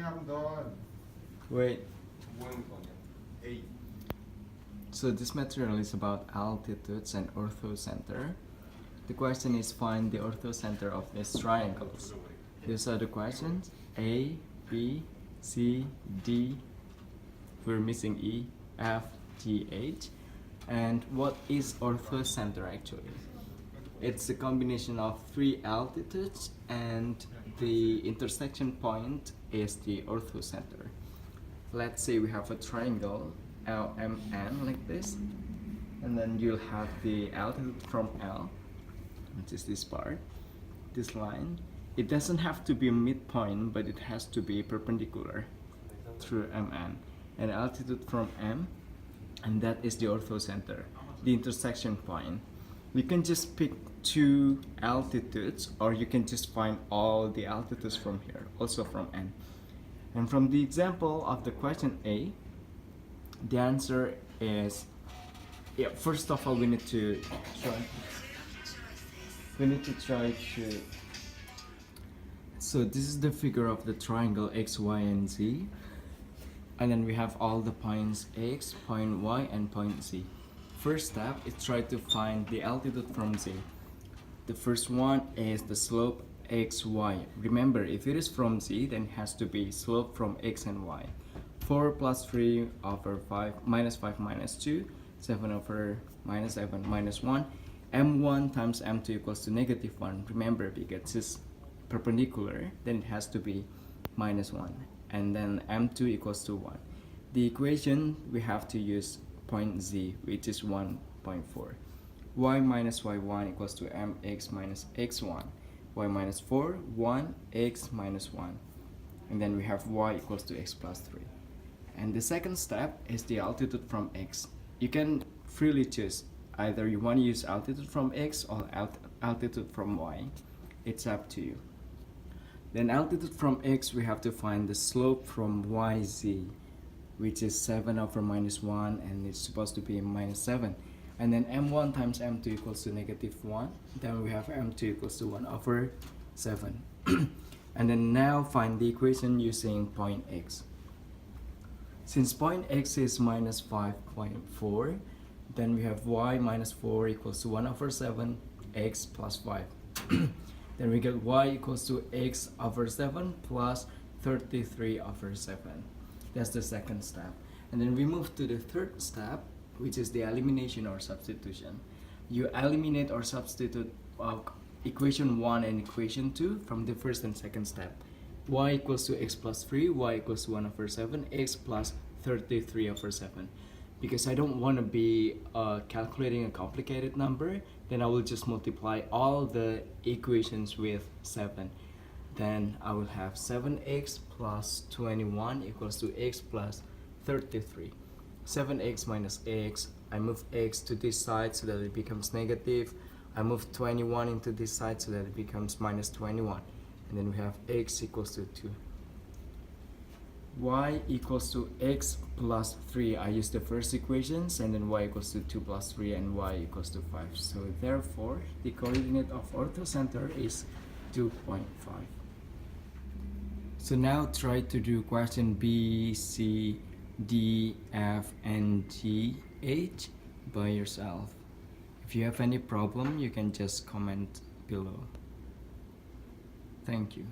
ทำก่อน Wait. 8 So this material is about altitudes and orthocenter. The question is find the orthocenter of these triangles. These are the questions: A, B, C, D. We're missing E, F, G, H. And what is orthocenter actually? It's a combination of three altitudes, and the intersection point is the orthocenter. Let's say we have a triangle LMN like this, and then you'll have the altitude from L, which is this part, this line. It doesn't have to be a midpoint, but it has to be perpendicular through MN. And altitude from M, and that is the orthocenter, the intersection point. We can just pick two altitudes, or you can just find all the altitudes from here, also from N. And from the example of the question A, the answer is, first of all, we need to try to, so this is the figure of the triangle X, Y, and Z. And then we have all the points X, point Y, and point Z. First step is try to find the altitude from Z. The first one is the slope X, Y. Remember, if it is from Z, then it has to be slope from X and Y. 4 plus 3 over 5 minus 5 minus 2, 7 over minus 7 minus 1. M1 times M2 equals to -1. Remember, because it's perpendicular, then it has to be -1. And then M2 equals to 1. The equation, we have to use point Z, which is 1.4. Y minus Y1 equals to Mx minus X1. Y minus 4, 1, X minus 1. And then we have Y equals to X plus 3. And the second step is the altitude from X. You can freely choose. Either you want to use altitude from X or altitude from Y. It's up to you. Then altitude from X, we have to find the slope from YZ, which is 7 over -1, and it's supposed to be -7. And then M1 times M2 equals to -1. Then we have M2 equals to 1 over 7. And then now find the equation using point X. Since point X is -5.4, then we have Y minus 4 equals to 1 over 7, X plus 5. Then we get Y equals to X over 7 plus 33 over 7. That's the second step. And then we move to the third step, which is the elimination or substitution. You eliminate or substitute equation 1 and equation 2 from the first and second step. Y equals to X plus 3, Y equals to 1 over 7, X plus 33 over 7. Because I don't want to be calculating a complicated number, then I will just multiply all the equations with 7. Then I will have 7x plus 21 equals to x plus 33. 7x minus x, I move x to this side so that it becomes negative. I move 21 into this side so that it becomes minus 21. And then we have x equals to 2. Y equals to x plus 3. I use the first equations, and then y equals to 2 plus 3 and y equals to 5. So therefore, the coordinate of orthocenter is 2.5. So now try to do question B, C, D, F, and G, H by yourself. If you have any problem, you can just comment below. Thank you.